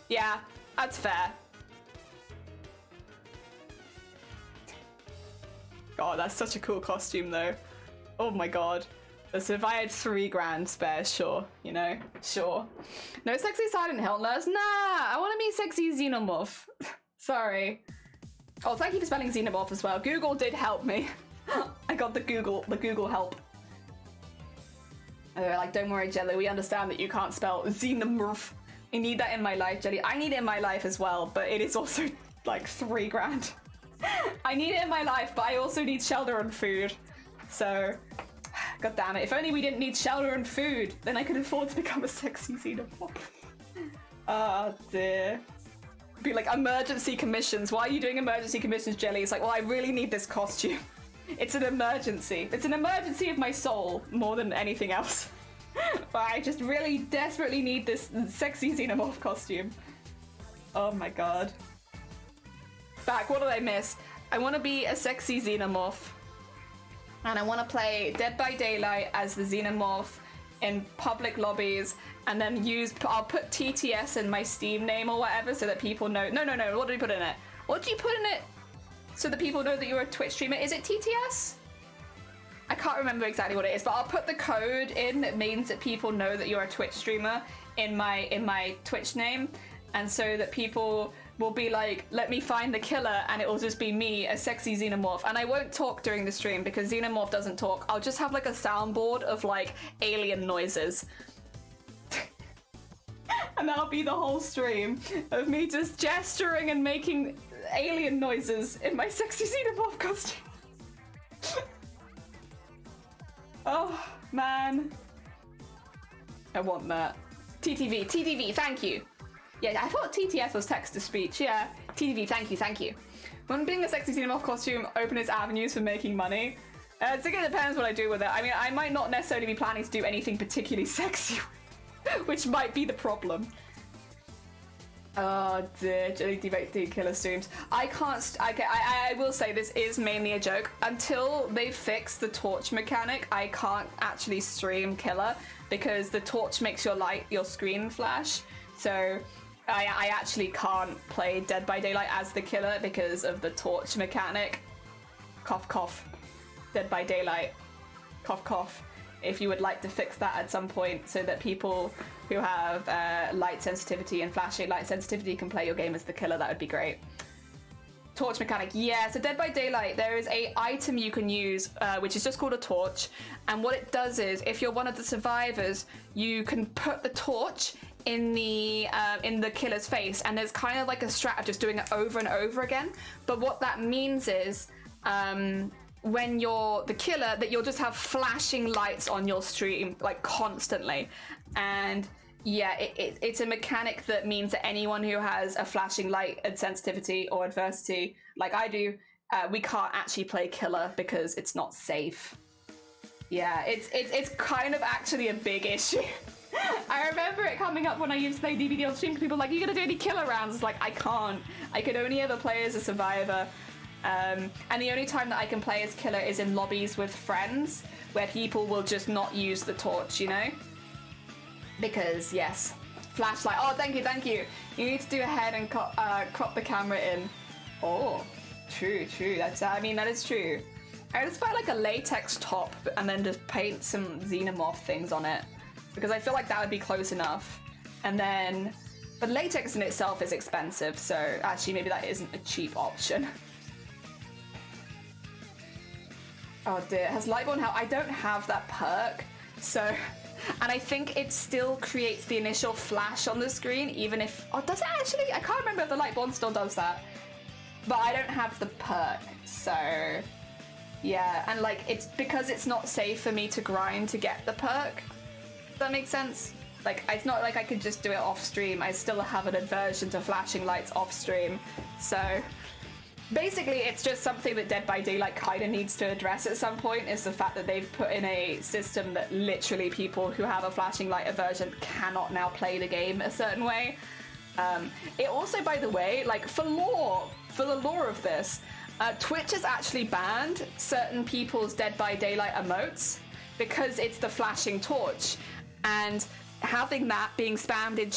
Yeah, that's fair. God, that's such a cool costume though. Oh my god. So if I had 3 grand spare, sure, you know, sure. No sexy Silent Hill nurse? Nah, I want to be sexy xenomorph. Sorry. Oh, thank you for spelling xenomorph as well. Google did help me. I got the Google help. And they're like, don't worry, Jelly, we understand that you can't spell xenomorph. I need that in my life, Jelly. I need it in my life as well, but it is also like 3 grand. I need it in my life, but I also need shelter and food. So, god damn it. If only we didn't need shelter and food, then I could afford to become a sexy xenomorph. Oh dear. Be like, emergency commissions. Why are you doing emergency commissions, Jelly? It's like, well, I really need this costume. It's an emergency. It's an emergency of my soul more than anything else. But I just really desperately need this sexy xenomorph costume. Oh my god. Back, what did I miss? I want to be a sexy xenomorph. And I want to play Dead by Daylight as the xenomorph in public lobbies, and then I'll put TTS in my Steam name or whatever so that people know. No, what did you put in it? What do you put in it so that people know that you're a Twitch streamer? Is it TTS? I can't remember exactly what it is, but I'll put the code in that means that people know that you're a Twitch streamer in my Twitch name, and so that people will be like, let me find the killer, and it will just be me, a sexy xenomorph. And I won't talk during the stream because xenomorph doesn't talk. I'll just have like a soundboard of like alien noises. And that'll be the whole stream of me just gesturing and making alien noises in my sexy xenomorph costume. Oh, man. I want that. TTV, thank you. Yeah, I thought TTS was text-to-speech. Yeah, TTV, thank you. When being a sexy xenomorph costume open its avenues for making money, I think it depends what I do with it. I mean, I might not necessarily be planning to do anything particularly sexy, which might be the problem. Oh dear, Jelly debate killer streams. I will say this is mainly a joke. Until they fix the torch mechanic, I can't actually stream killer because the torch makes your screen flash. So I actually can't play Dead by Daylight as the killer because of the torch mechanic. Cough, cough. Dead by Daylight. Cough, cough. If you would like to fix that at some point so that people who have light sensitivity and flashing light sensitivity can play your game as the killer, that would be great. Torch mechanic, yeah, so Dead by Daylight, there is a item you can use, which is just called a torch, and what it does is, if you're one of the survivors, you can put the torch in the killer's face, and there's kind of like a strat of just doing it over and over again. But what that means is, when you're the killer, that you'll just have flashing lights on your stream, like constantly. And yeah, it's a mechanic that means that anyone who has a flashing light and sensitivity or adversity, like I do, we can't actually play killer because it's not safe. Yeah, it's kind of actually a big issue. I remember it coming up when I used to play DVD on stream. People were like, you gonna do any killer rounds? It's like, I can't. I could only ever play as a survivor. And the only time that I can play as killer is in lobbies with friends, where people will just not use the torch, you know? Because, yes, flashlight. Oh, thank you. You need to do a head and crop the camera in. Oh, true. That is true. I would just buy like a latex top and then just paint some xenomorph things on it, because I feel like that would be close enough. And then, but latex in itself is expensive, so actually maybe that isn't a cheap option. Oh dear, has Lightborn help? I don't have that perk, so, and I think it still creates the initial flash on the screen, even if, oh, does it actually? I can't remember if the Lightborn still does that, but I don't have the perk, so, yeah, and like, it's because it's not safe for me to grind to get the perk. Does that make sense? Like, it's not like I could just do it off stream. I still have an aversion to flashing lights off stream, so basically, it's just something that Dead by Daylight kind of needs to address at some point, is the fact that they've put in a system that literally people who have a flashing light aversion cannot now play the game a certain way. It also, by the way, like for the lore of this, Twitch has actually banned certain people's Dead by Daylight emotes because it's the flashing torch, and having that being spammed in